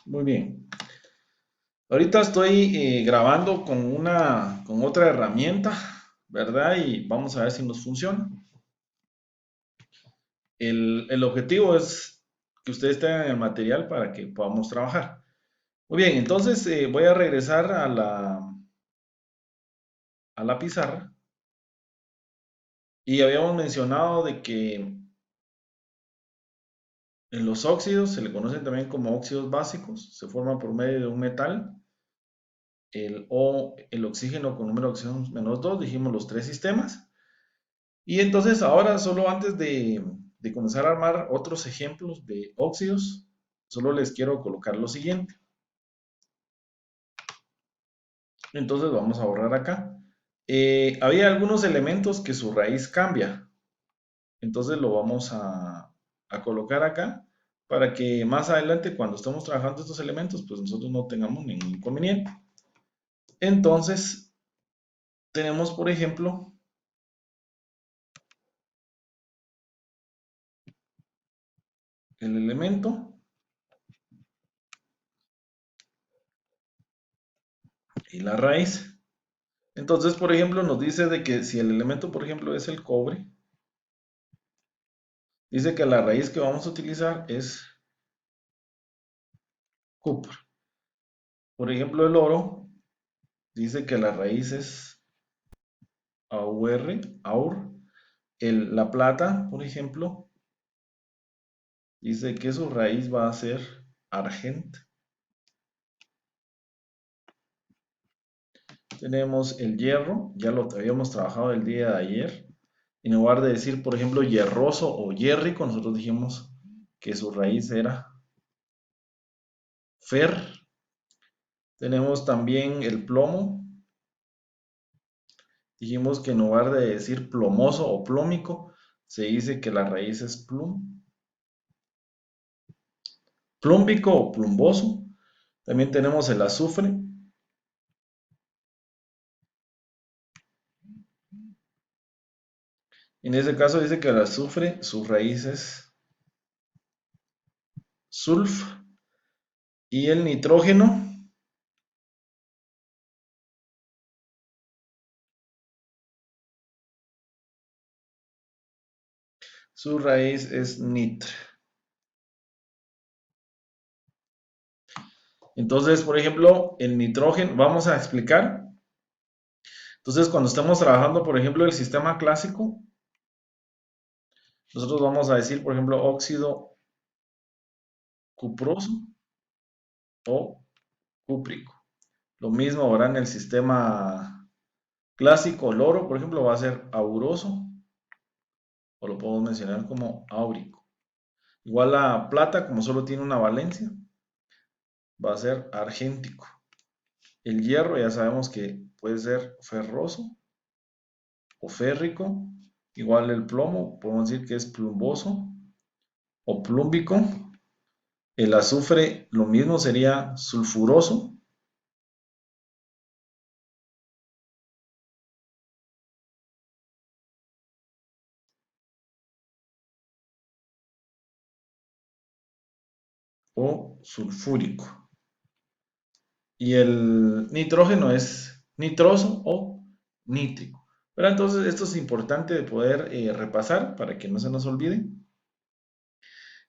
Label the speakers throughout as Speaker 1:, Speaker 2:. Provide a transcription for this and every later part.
Speaker 1: Muy bien. Ahorita estoy grabando con otra herramienta, ¿verdad? Y vamos a ver si nos funciona. El objetivo es que ustedes tengan el material para que podamos trabajar. Muy bien, entonces voy a regresar a la pizarra y habíamos mencionado de que en los óxidos se le conocen también como óxidos básicos, se forman por medio de un metal, el oxígeno con número de oxígeno -2, dijimos los tres sistemas. Y entonces ahora, solo antes de comenzar a armar otros ejemplos de óxidos, solo les quiero colocar lo siguiente. Entonces vamos a borrar acá. Había algunos elementos que su raíz cambia. Entonces lo vamos a colocar acá para que más adelante, cuando estemos trabajando estos elementos, pues nosotros no tengamos ningún inconveniente. Entonces, tenemos, por ejemplo, el elemento y la raíz. Entonces, por ejemplo, nos dice de que si el elemento, por ejemplo, es el cobre, dice que la raíz que vamos a utilizar es cupro. Por ejemplo, el oro dice que la raíz es AUR. La plata, por ejemplo, dice que su raíz va a ser argent. Tenemos el hierro, ya lo habíamos trabajado el día de ayer. En lugar de decir, por ejemplo, hierroso o hierrico, nosotros dijimos que su raíz era fer. Tenemos también el plomo. Dijimos que en lugar de decir plomoso o plómico, se dice que la raíz es plúmbico o plumboso. También tenemos el azufre. En ese caso dice que el azufre, su raíz es sulf. Y el nitrógeno, su raíz es nitr. Entonces, por ejemplo, el nitrógeno, vamos a explicar. Entonces, cuando estamos trabajando, por ejemplo, el sistema clásico, nosotros vamos a decir, por ejemplo, óxido cuproso o cúprico. Lo mismo ahora en el sistema clásico, el oro, por ejemplo, va a ser auroso o lo podemos mencionar como áurico. Igual la plata, como solo tiene una valencia, va a ser argéntico. El hierro ya sabemos que puede ser ferroso o férrico. Igual el plomo, podemos decir que es plumboso o plúmbico. El azufre, lo mismo sería sulfuroso. O sulfúrico. Y el nitrógeno es nitroso o nítrico. Pero entonces esto es importante de poder repasar para que no se nos olvide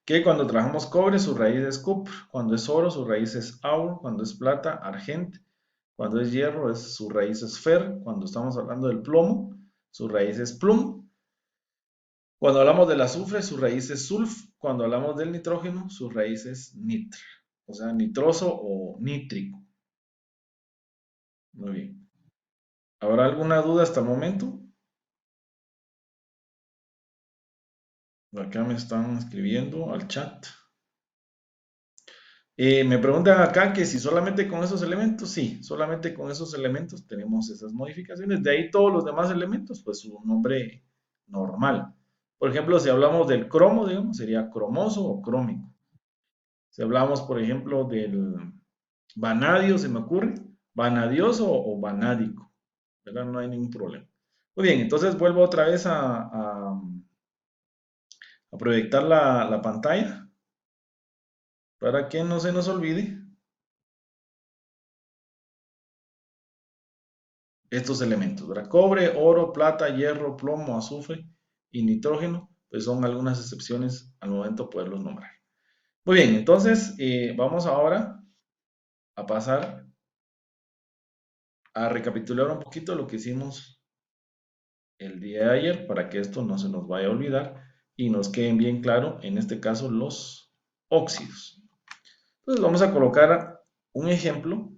Speaker 1: que cuando trabajamos cobre su raíz es cupr, cuando es oro su raíz es aur, cuando es plata argent, cuando es hierro su raíz es fer, cuando estamos hablando del plomo su raíz es plum, cuando hablamos del azufre su raíz es sulf, cuando hablamos del nitrógeno su raíz es nitr, o sea nitroso o nítrico. Muy bien. ¿Habrá alguna duda hasta el momento? Acá me están escribiendo al chat. Me preguntan acá que si solamente con esos elementos, sí, solamente con esos elementos tenemos esas modificaciones. De ahí todos los demás elementos, pues su nombre normal. Por ejemplo, si hablamos del cromo, digamos, sería cromoso o crómico. Si hablamos, por ejemplo, del vanadio, se me ocurre, vanadioso o vanádico, ¿verdad? No hay ningún problema. Muy bien, entonces vuelvo otra vez a proyectar la pantalla para que no se nos olvide. estos elementos, ¿verdad? Cobre, oro, plata, hierro, plomo, azufre y nitrógeno, pues son algunas excepciones al momento de poderlos nombrar. Muy bien, entonces vamos ahora a pasar a recapitular un poquito lo que hicimos el día de ayer para que esto no se nos vaya a olvidar y nos queden bien claro, en este caso, los óxidos. Entonces vamos a colocar un ejemplo.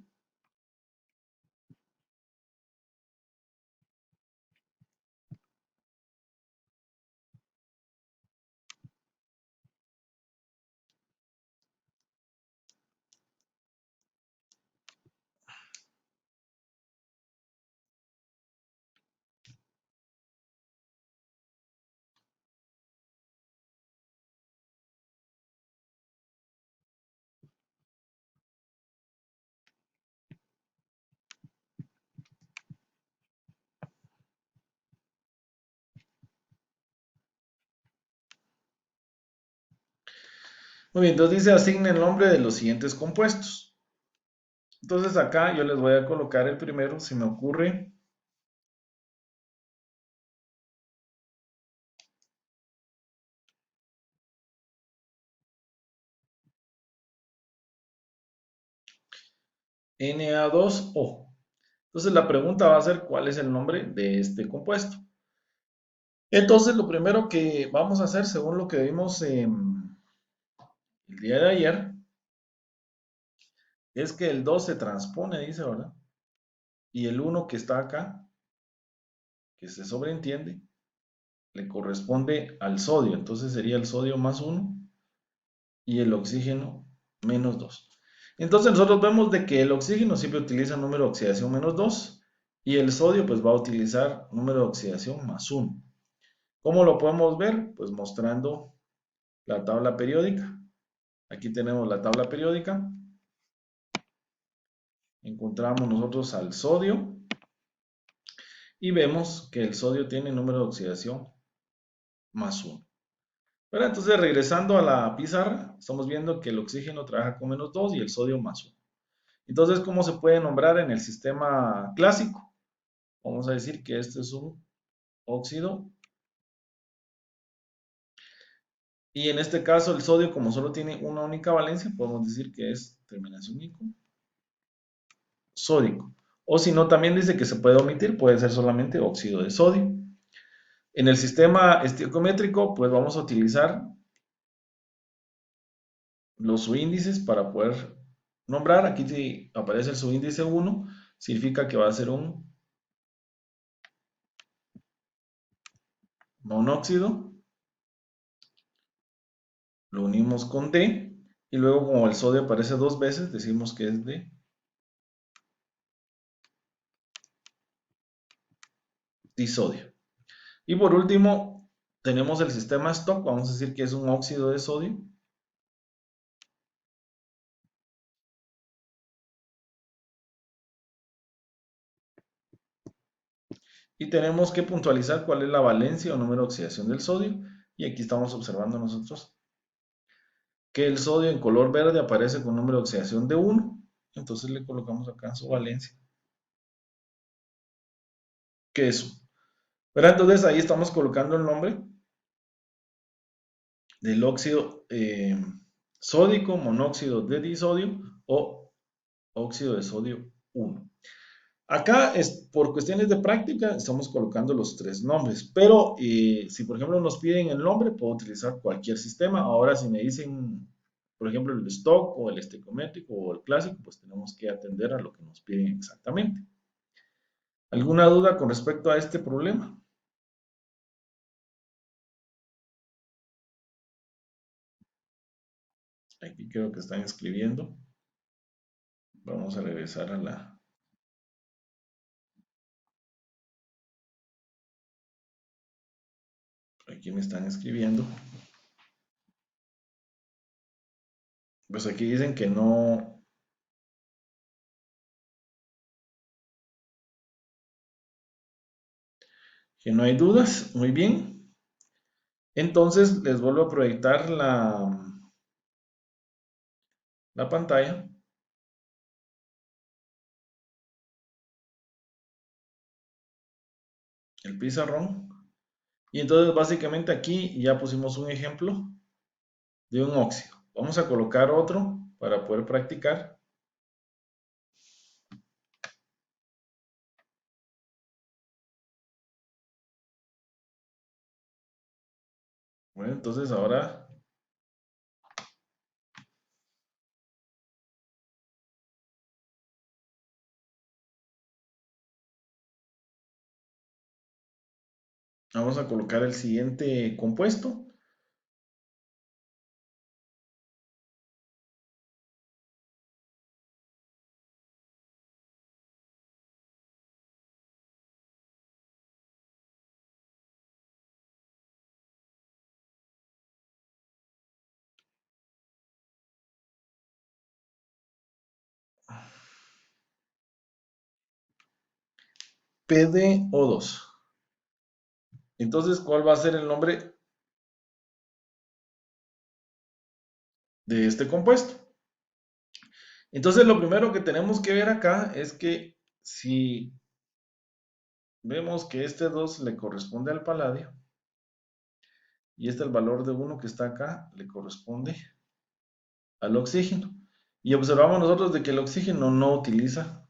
Speaker 1: Muy bien, entonces dice asigne el nombre de los siguientes compuestos. Entonces acá yo les voy a colocar el primero, se me ocurre Na2O. Entonces la pregunta va a ser cuál es el nombre de este compuesto. Entonces lo primero que vamos a hacer, según lo que vimos el día de ayer, es que el 2 se transpone, dice, ¿verdad? Y el uno que está acá, que se sobreentiende, le corresponde al sodio. Entonces sería el sodio más uno y el oxígeno menos 2. Entonces nosotros vemos de que el oxígeno siempre utiliza número de oxidación menos 2 y el sodio pues va a utilizar número de oxidación más uno. ¿Cómo lo podemos ver? Pues mostrando la tabla periódica. Aquí tenemos la tabla periódica. Encontramos nosotros al sodio y vemos que el sodio tiene número de oxidación más uno. Pero entonces regresando a la pizarra, estamos viendo que el oxígeno trabaja con menos 2 y el sodio más uno. Entonces, ¿cómo se puede nombrar en el sistema clásico? Vamos a decir que este es un óxido y en este caso el sodio, como solo tiene una única valencia, podemos decir que es terminación ico sódico. O si no, también dice que se puede omitir, puede ser solamente óxido de sodio. En el sistema estequiométrico, pues vamos a utilizar los subíndices para poder nombrar. Aquí si aparece el subíndice 1, significa que va a ser un monóxido. Lo unimos con D y luego como el sodio aparece dos veces, decimos que es de disodio. Y por último, tenemos el sistema Stock, vamos a decir que es un óxido de sodio. Y tenemos que puntualizar cuál es la valencia o número de oxidación del sodio. Y aquí estamos observando nosotros que el sodio en color verde aparece con número de oxidación de 1. Entonces le colocamos acá su valencia, que es 1. Pero entonces ahí estamos colocando el nombre del óxido sódico, monóxido de disodio o óxido de sodio 1. Acá, por cuestiones de práctica, estamos colocando los tres nombres, pero si por ejemplo nos piden el nombre, puedo utilizar cualquier sistema. Ahora, si me dicen, por ejemplo, el stock o el estequiométrico o el clásico, pues tenemos que atender a lo que nos piden exactamente. ¿Alguna duda con respecto a este problema? Aquí creo que están escribiendo. Vamos a regresar a la... Aquí me están escribiendo. Pues aquí dicen que no hay dudas. Muy bien. Entonces les vuelvo a proyectar la pantalla. el pizarrón. Y entonces básicamente aquí ya pusimos un ejemplo de un óxido. Vamos a colocar otro para poder practicar. Bueno, entonces ahora vamos a colocar el siguiente compuesto. PdO2. Entonces, ¿cuál va a ser el nombre de este compuesto? Entonces, lo primero que tenemos que ver acá es que si vemos que este 2 le corresponde al paladio y este el valor de 1 que está acá le corresponde al oxígeno. Y observamos nosotros de que el oxígeno no utiliza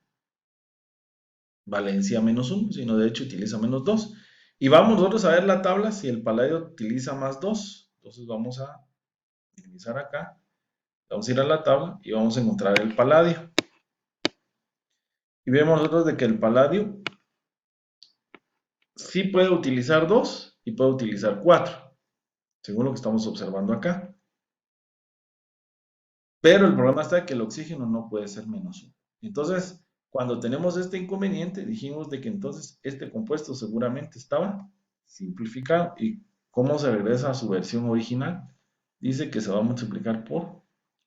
Speaker 1: valencia -1, sino de hecho utiliza -2. Y vamos nosotros a ver la tabla si el paladio utiliza +2. Entonces vamos a minimizar acá, vamos a ir a la tabla y vamos a encontrar el paladio. Y vemos nosotros de que el paladio sí puede utilizar 2 y puede utilizar 4, según lo que estamos observando acá. Pero el problema está que el oxígeno no puede ser -1. Entonces, cuando tenemos este inconveniente, dijimos de que entonces este compuesto seguramente estaba simplificado. ¿Y cómo se regresa a su versión original? Dice que se va a multiplicar por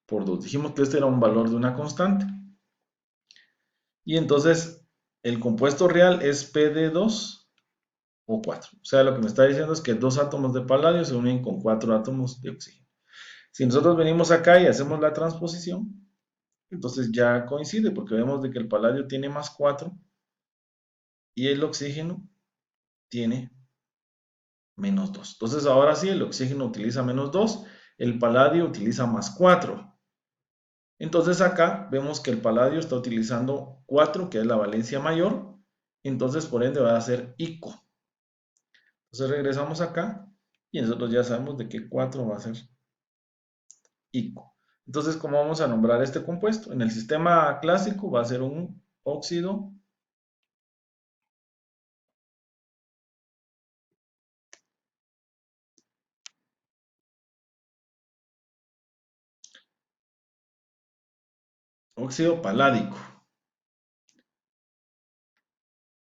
Speaker 1: 2. Dijimos que este era un valor de una constante. Y entonces el compuesto real es Pd2 o 4. O sea, lo que me está diciendo es que 2 átomos de paladio se unen con 4 átomos de oxígeno. Si nosotros venimos acá y hacemos la transposición, entonces ya coincide porque vemos de que el paladio tiene +4 y el oxígeno tiene -2. Entonces ahora sí, el oxígeno utiliza -2, el paladio utiliza +4. Entonces acá vemos que el paladio está utilizando 4, que es la valencia mayor, entonces por ende va a ser ICO. Entonces regresamos acá y nosotros ya sabemos de que 4 va a ser ICO. Entonces, ¿cómo vamos a nombrar este compuesto? En el sistema clásico va a ser un óxido paládico.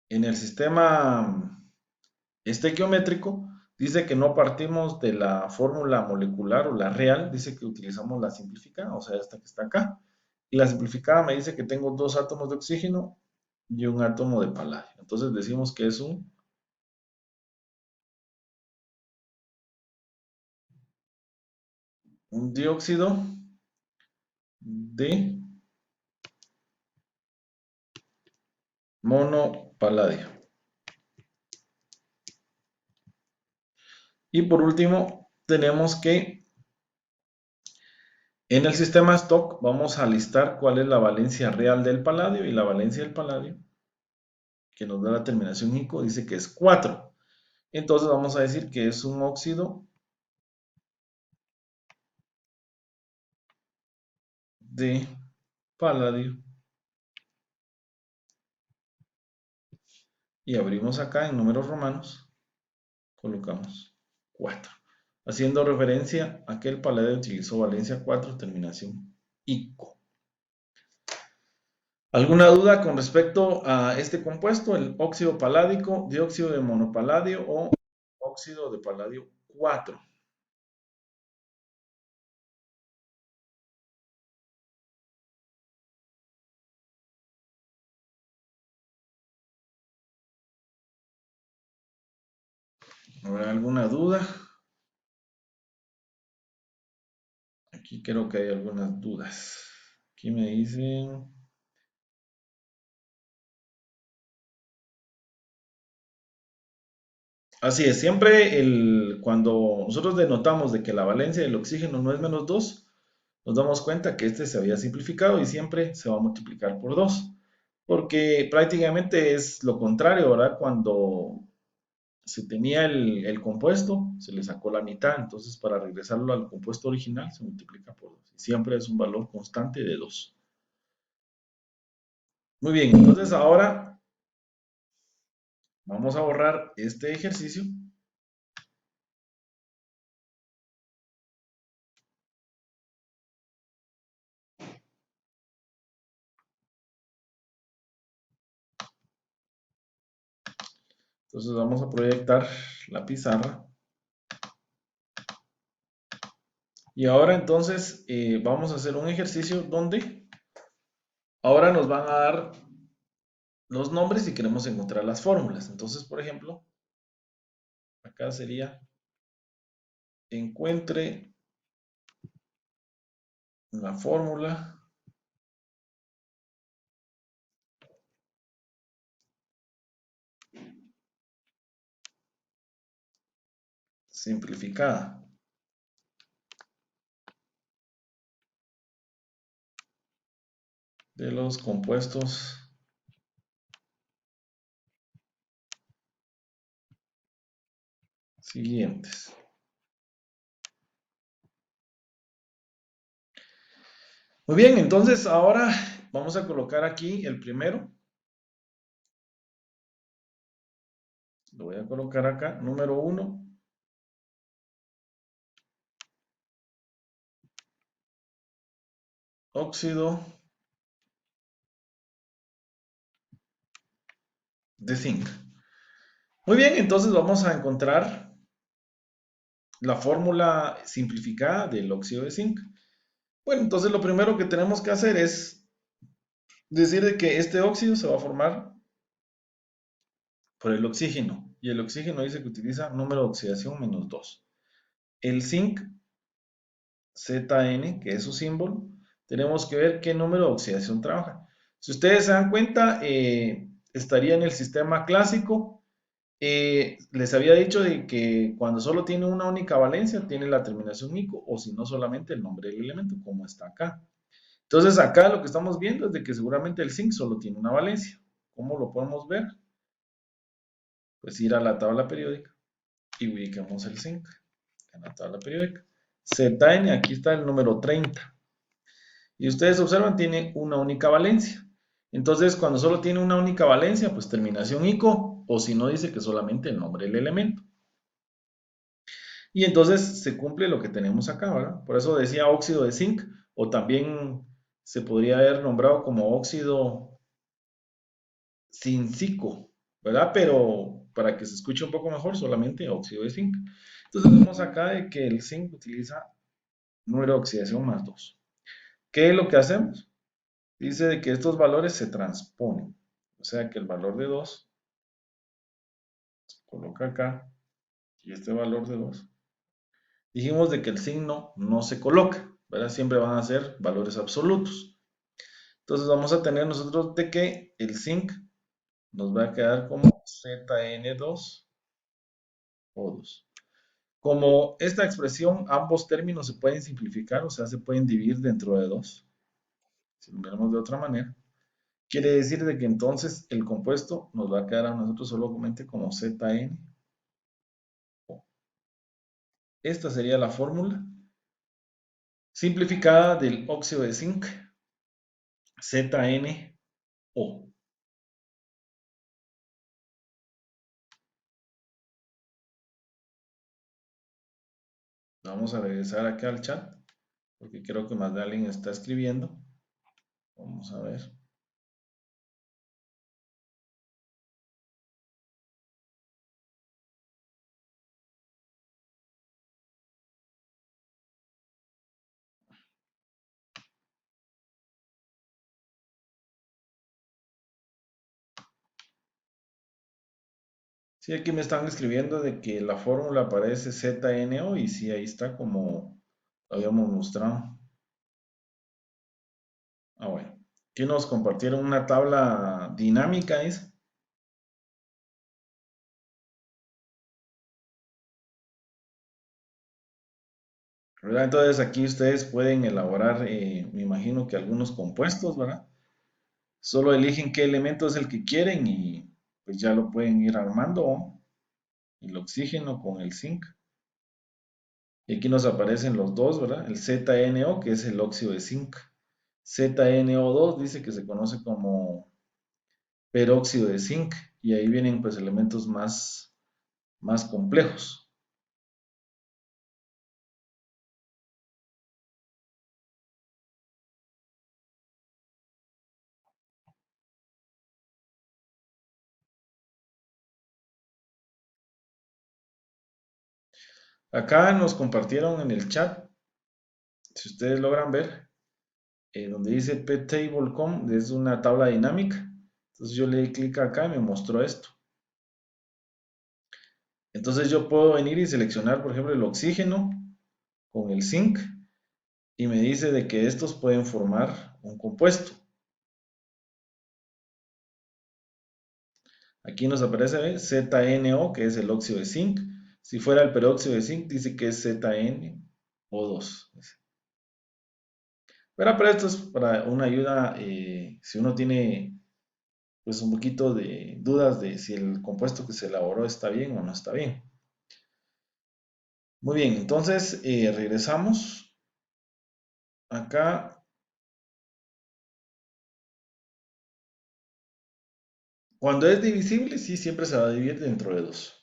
Speaker 1: En el sistema estequiométrico dice que no partimos de la fórmula molecular o la real, dice que utilizamos la simplificada, o sea, esta que está acá. Y la simplificada me dice que tengo 2 átomos de oxígeno y un átomo de paladio. Entonces decimos que es un dióxido de monopaladio. Y por último, tenemos que en el sistema stock vamos a listar cuál es la valencia real del paladio y la valencia del paladio que nos da la terminación ICO dice que es 4. Entonces vamos a decir que es un óxido de paladio y abrimos acá en números romanos, colocamos 4, haciendo referencia a que el paladio utilizó valencia 4, terminación ICO. ¿Alguna duda con respecto a este compuesto, el óxido paládico, dióxido de monopaladio o óxido de paladio 4? ¿Habrá alguna duda? Aquí creo que hay algunas dudas. Aquí me dicen, Así es, siempre cuando nosotros denotamos de que la valencia del oxígeno no es -2, nos damos cuenta que este se había simplificado y siempre se va a multiplicar por 2, porque prácticamente es lo contrario, ¿verdad? Cuando se tenía el compuesto, se le sacó la mitad, entonces para regresarlo al compuesto original se multiplica por 2. Siempre es un valor constante de 2. Muy bien, entonces ahora vamos a borrar este ejercicio. Entonces vamos a proyectar la pizarra. Y ahora entonces vamos a hacer un ejercicio donde ahora nos van a dar los nombres y queremos encontrar las fórmulas. Entonces, por ejemplo, acá sería encuentre la fórmula simplificada de los compuestos siguientes. Muy bien, entonces ahora vamos a colocar aquí el primero. Lo voy a colocar acá, número 1, óxido de zinc. Muy bien, entonces vamos a encontrar la fórmula simplificada del óxido de zinc. Bueno, entonces lo primero que tenemos que hacer es decir de que este óxido se va a formar por el oxígeno. Y el oxígeno dice que utiliza número de oxidación -2. El zinc, Zn, que es su símbolo, tenemos que ver qué número de oxidación trabaja. Si ustedes se dan cuenta, estaría en el sistema clásico. Les había dicho de que cuando solo tiene una única valencia, tiene la terminación -ico, o si no, solamente el nombre del elemento, como está acá. Entonces acá lo que estamos viendo es de que seguramente el zinc solo tiene una valencia. ¿Cómo lo podemos ver? Pues ir a la tabla periódica y ubicamos el zinc en la tabla periódica. Zn, aquí está el número 30. Y ustedes observan, tiene una única valencia. Entonces, cuando solo tiene una única valencia, pues terminación -ico, o si no, dice que solamente el nombre del elemento. Y entonces se cumple lo que tenemos acá, ¿verdad? Por eso decía óxido de zinc, o también se podría haber nombrado como óxido cincico, ¿verdad? Pero para que se escuche un poco mejor, solamente óxido de zinc. Entonces vemos acá de que el zinc utiliza número de oxidación +2. ¿Qué es lo que hacemos? Dice de que estos valores se transponen. O sea que el valor de 2 se coloca acá y este valor de 2. Dijimos de que el signo no se coloca, ¿verdad? Siempre van a ser valores absolutos. Entonces vamos a tener nosotros de que el zinc nos va a quedar como Zn2O2. Como esta expresión, ambos términos se pueden simplificar, o sea, se pueden dividir dentro de 2. Si lo miramos de otra manera, quiere decir de que entonces el compuesto nos va a quedar a nosotros solamente como ZnO. Esta sería la fórmula simplificada del óxido de zinc, ZnO. Vamos a regresar acá al chat, porque creo que más de alguien está escribiendo. Vamos a ver. Sí, aquí me están escribiendo de que la fórmula aparece ZNO y sí, ahí está como lo habíamos mostrado. Ah, bueno. Aquí nos compartieron una tabla dinámica, ¿es? ¿verdad? Entonces aquí ustedes pueden elaborar, me imagino que algunos compuestos, ¿verdad? Solo eligen qué elemento es el que quieren y pues ya lo pueden ir armando. El oxígeno con el zinc. Y aquí nos aparecen los dos, ¿verdad? El ZNO, que es el óxido de zinc. ZNO2 dice que se conoce como peróxido de zinc. Y ahí vienen pues elementos más complejos. Acá nos compartieron en el chat, si ustedes logran ver, donde dice ptable.com, es una tabla dinámica. Entonces yo le di clic acá y me mostró esto. Entonces yo puedo venir y seleccionar, por ejemplo, el oxígeno con el zinc y me dice de que estos pueden formar un compuesto. Aquí nos aparece ZNO, que es el óxido de zinc. Si fuera el peróxido de zinc, dice que es ZnO2. Pero esto es para una ayuda, si uno tiene pues un poquito de dudas de si el compuesto que se elaboró está bien o no está bien. Muy bien, entonces regresamos acá. Cuando es divisible, sí, siempre se va a dividir dentro de dos.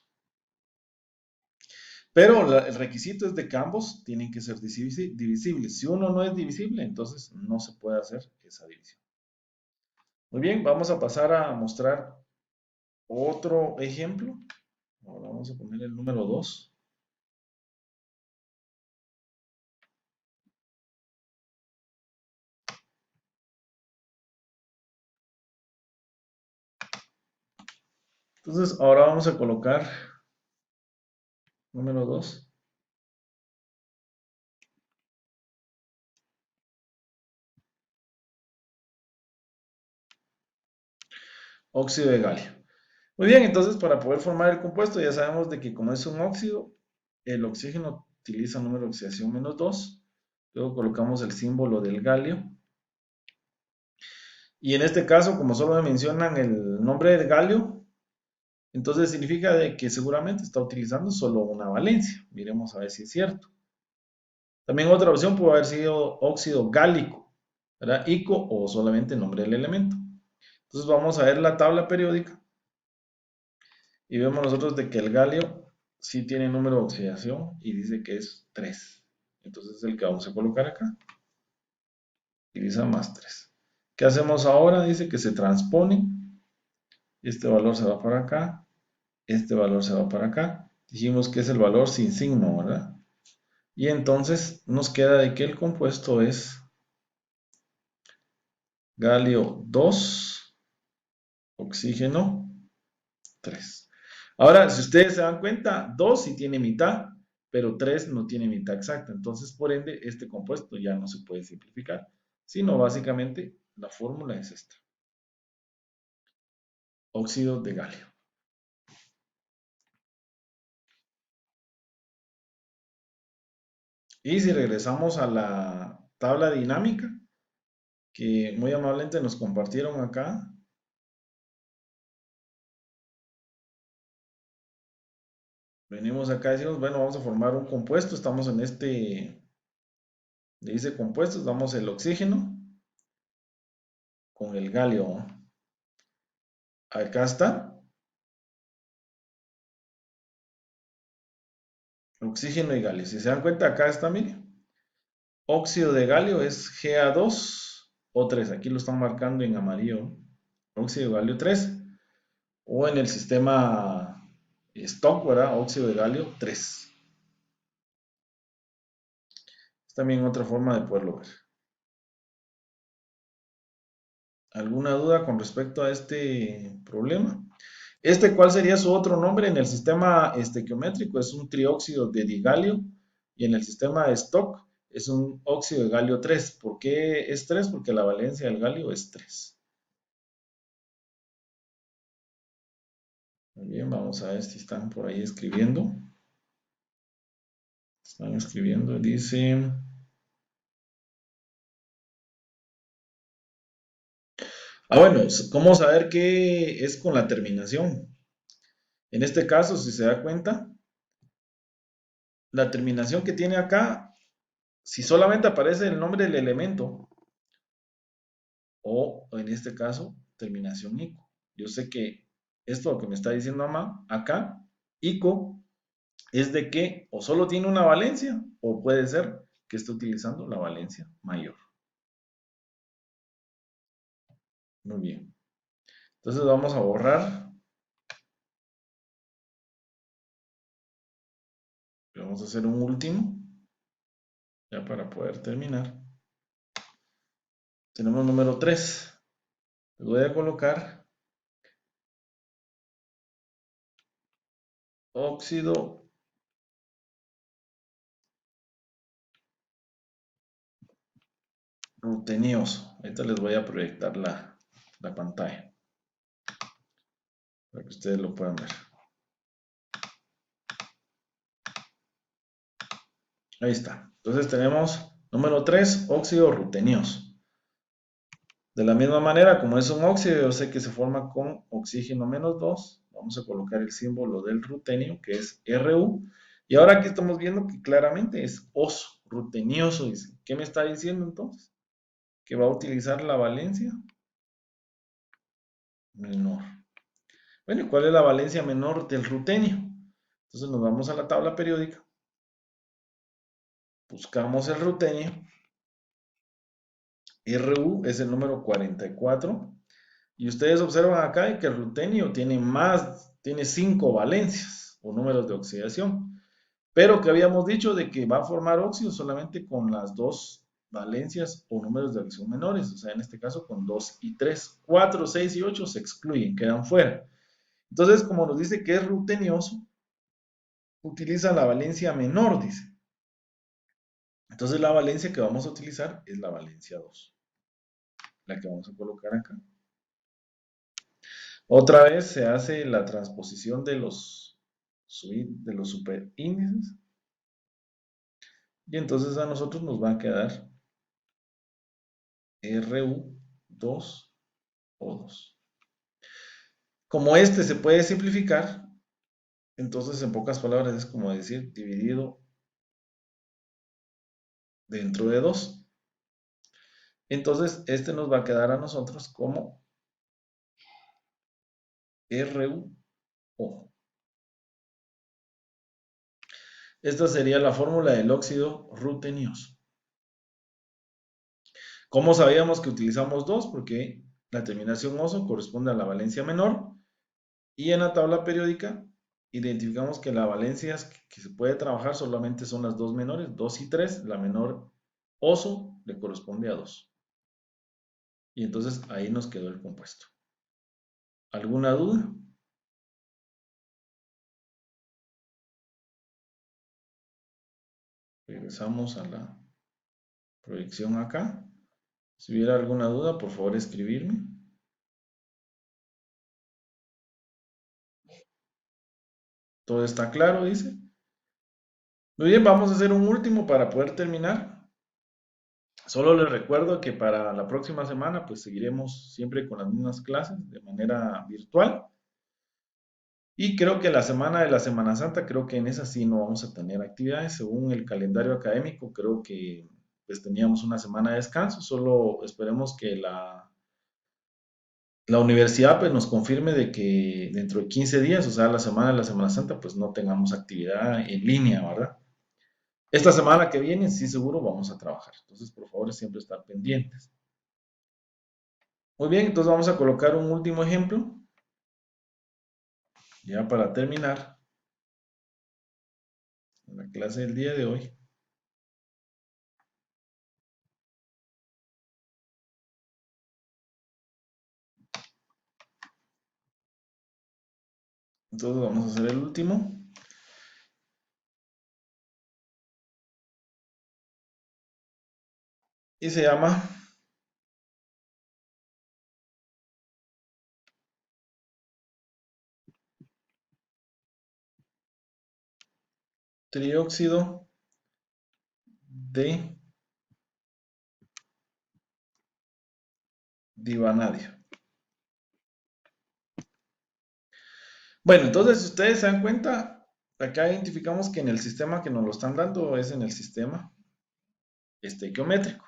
Speaker 1: Pero el requisito es de que ambos tienen que ser divisibles. Si uno no es divisible, entonces no se puede hacer esa división. Muy bien, vamos a pasar a mostrar otro ejemplo. Ahora vamos a poner el número 2. Entonces, ahora vamos a colocar número 2, óxido de galio. Muy bien, entonces para poder formar el compuesto ya sabemos de que como es un óxido, el oxígeno utiliza número de oxidación -2. Luego colocamos el símbolo del galio. Y en este caso, como solo me mencionan el nombre del galio, entonces significa de que seguramente está utilizando solo una valencia. Miremos a ver si es cierto. También otra opción puede haber sido óxido gálico, ¿verdad? Ico o solamente el nombre del elemento. Entonces vamos a ver la tabla periódica y vemos nosotros de que el galio sí tiene número de oxidación y dice que es 3. Entonces es el que vamos a colocar acá. Utiliza +3. ¿Qué hacemos ahora? Dice que se transpone. Este valor se va para acá. Este valor se va para acá. Dijimos que es el valor sin signo, ¿verdad? Y entonces nos queda de que el compuesto es galio 2, oxígeno 3. Ahora, si ustedes se dan cuenta, 2 sí tiene mitad, pero 3 no tiene mitad exacta. Entonces, por ende, este compuesto ya no se puede simplificar, sino básicamente la fórmula es esta. Óxido de galio. Y si regresamos a la tabla dinámica, que muy amablemente nos compartieron acá, venimos acá y decimos, bueno, vamos a formar un compuesto, estamos en este, dice compuestos, damos el oxígeno con el galio. Acá está, oxígeno y galio. Si se dan cuenta, acá está, miren. Óxido de galio es Ga2O3. Aquí lo están marcando en amarillo. Óxido de galio 3. O en el sistema stock, ¿verdad? Óxido de galio 3. Es también otra forma de poderlo ver. ¿Alguna duda con respecto a este problema? ¿Cuál sería su otro nombre en el sistema estequiométrico? Es un trióxido de digalio y en el sistema de Stock es un óxido de galio 3. ¿Por qué es 3? Porque la valencia del galio es 3. Muy bien, vamos a ver si están por ahí escribiendo. Están escribiendo, dice... bueno, ¿cómo saber qué es con la terminación? En este caso, si se da cuenta, la terminación que tiene acá, si solamente aparece el nombre del elemento, o en este caso, terminación ICO. Yo sé que esto lo que me está diciendo acá, ICO, es de que o solo tiene una valencia, o puede ser que esté utilizando la valencia mayor. Muy bien. Entonces vamos a borrar. Vamos a hacer un último, ya para poder terminar. Tenemos número 3. Le voy a colocar óxido rutenioso. Ahorita les voy a proyectar la pantalla para que ustedes lo puedan ver. Ahí está. Entonces tenemos número 3, óxido rutenioso. De la misma manera, como es un óxido, yo sé que se forma con oxígeno -2. Vamos a colocar el símbolo del rutenio, que es Ru. Y ahora aquí estamos viendo que claramente es oso, rutenioso, dice. ¿Qué me está diciendo entonces? Que va a utilizar la valencia menor. Bueno, ¿y cuál es la valencia menor del rutenio? Entonces nos vamos a la tabla periódica, buscamos el rutenio, Ru es el número 44, y ustedes observan acá que el rutenio tiene 5 valencias o números de oxidación, pero que habíamos dicho de que va a formar óxido solamente con las dos valencias o números de reacción menores, o sea, en este caso con 2 y 3, 4, 6 y 8 se excluyen, quedan fuera. Entonces, como nos dice que es rutenioso, utiliza la valencia menor, dice. Entonces la valencia que vamos a utilizar es la valencia 2, la que vamos a colocar acá. Otra vez se hace la transposición de los superíndices y entonces a nosotros nos va a quedar Ru2O2. Como este se puede simplificar, entonces en pocas palabras es como decir dividido dentro de 2. Entonces este nos va a quedar a nosotros como RuO. Esta sería la fórmula del óxido rutenioso. ¿Cómo sabíamos que utilizamos 2? Porque la terminación oso corresponde a la valencia menor y en la tabla periódica identificamos que las valencias que se puede trabajar solamente son las dos menores, 2 y 3. La menor oso le corresponde a 2. Y entonces ahí nos quedó el compuesto. ¿Alguna duda? Regresamos a la proyección acá. Si hubiera alguna duda, por favor escribirme. Todo está claro, dice. Muy bien, vamos a hacer un último para poder terminar. Solo les recuerdo que para la próxima semana pues seguiremos siempre con las mismas clases de manera virtual. Y creo que la semana de la Semana Santa, creo que en esa sí no vamos a tener actividades. Según el calendario académico, creo que pues teníamos una semana de descanso. Solo esperemos que la universidad pues nos confirme de que dentro de 15 días, o sea, la semana de la Semana Santa, pues no tengamos actividad en línea, ¿verdad? Esta semana que viene sí seguro vamos a trabajar. Entonces, por favor, siempre estar pendientes. Muy bien, entonces vamos a colocar un último ejemplo, ya para terminar la clase del día de hoy. Entonces vamos a hacer el último. Y se llama trióxido de divanadio. Bueno, entonces, si ustedes se dan cuenta, acá identificamos que en el sistema que nos lo están dando es en el sistema estequiométrico.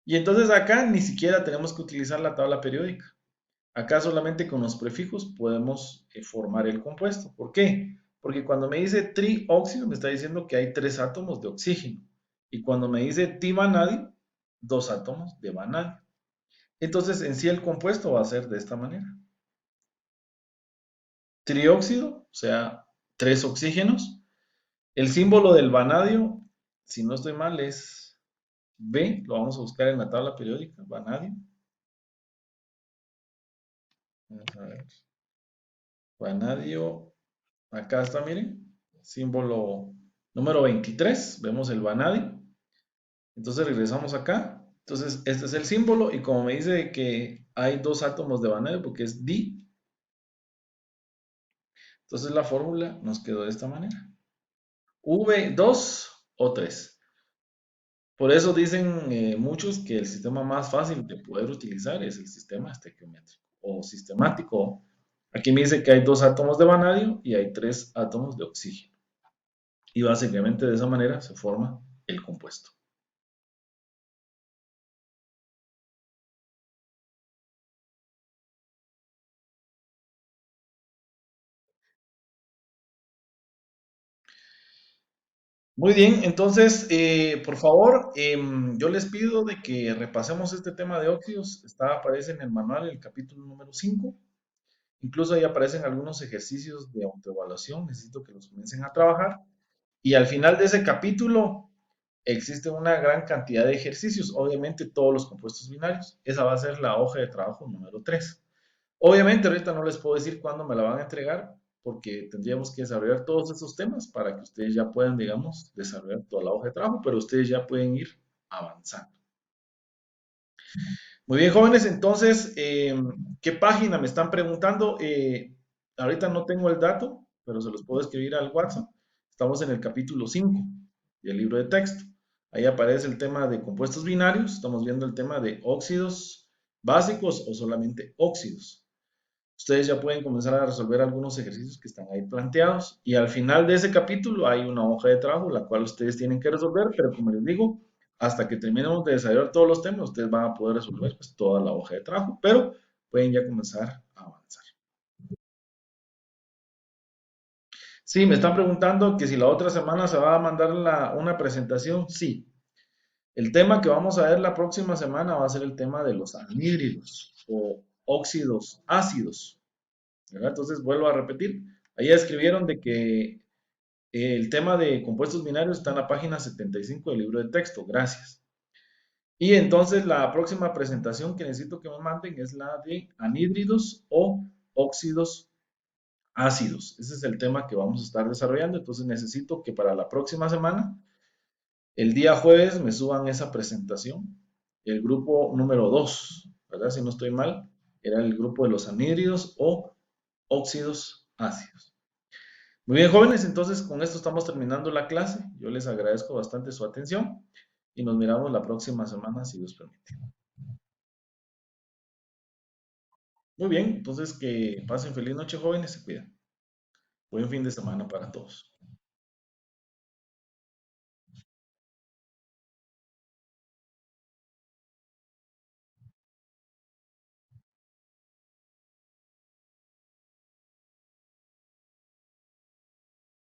Speaker 1: Y entonces acá ni siquiera tenemos que utilizar la tabla periódica. Acá solamente con los prefijos podemos formar el compuesto. ¿Por qué? Porque cuando me dice trióxido me está diciendo que hay tres átomos de oxígeno. Y cuando me dice divanadio, dos átomos de vanadio. Entonces en sí el compuesto va a ser de esta manera. Trióxido, o sea, tres oxígenos. El símbolo del vanadio, si no estoy mal, es B. Lo vamos a buscar en la tabla periódica, vanadio. Vamos a ver. Vanadio, acá está, miren, símbolo número 23, vemos el vanadio. Entonces regresamos acá. Entonces este es el símbolo y como me dice que hay dos átomos de vanadio porque es di, entonces la fórmula nos quedó de esta manera. V2O3. Por eso dicen muchos que el sistema más fácil de poder utilizar es el sistema estequiométrico o sistemático. Aquí me dice que hay dos átomos de vanadio y hay tres átomos de oxígeno. Y básicamente de esa manera se forma el compuesto. Muy bien, entonces, por favor, yo les pido de que repasemos este tema de óxidos. Aparece en el manual, el capítulo número 5. Incluso ahí aparecen algunos ejercicios de autoevaluación. Necesito que los comiencen a trabajar. Y al final de ese capítulo existe una gran cantidad de ejercicios, obviamente todos los compuestos binarios. Esa va a ser la hoja de trabajo número 3. Obviamente ahorita no les puedo decir cuándo me la van a entregar porque tendríamos que desarrollar todos esos temas para que ustedes ya puedan, digamos, desarrollar toda la hoja de trabajo, pero ustedes ya pueden ir avanzando. Muy bien, jóvenes, entonces, ¿qué página me están preguntando? Ahorita no tengo el dato, pero se los puedo escribir al WhatsApp. Estamos en el capítulo 5 del libro de texto. Ahí aparece el tema de compuestos binarios. Estamos viendo el tema de óxidos básicos o solamente óxidos. Ustedes ya pueden comenzar a resolver algunos ejercicios que están ahí planteados. Y al final de ese capítulo hay una hoja de trabajo, la cual ustedes tienen que resolver, pero como les digo, hasta que terminemos de desarrollar todos los temas, ustedes van a poder resolver pues, toda la hoja de trabajo, pero pueden ya comenzar a avanzar. Sí, me están preguntando que si la otra semana se va a mandar una presentación. Sí, el tema que vamos a ver la próxima semana va a ser el tema de los anhídridos o óxidos ácidos, ¿verdad? Entonces vuelvo a repetir, ahí escribieron de que el tema de compuestos binarios está en la página 75 del libro de texto, gracias. Y entonces la próxima presentación que necesito que me manden es la de anhídridos o óxidos ácidos. Ese es el tema que vamos a estar desarrollando. Entonces necesito que para la próxima semana, el día jueves, me suban esa presentación. El grupo número 2, ¿verdad? Si no estoy mal, era el grupo de los anhídridos o óxidos ácidos. Muy bien, jóvenes, entonces con esto estamos terminando la clase. Yo les agradezco bastante su atención y nos miramos la próxima semana, si Dios permite. Muy bien, entonces que pasen feliz noche, jóvenes, se cuidan. Buen fin de semana para todos.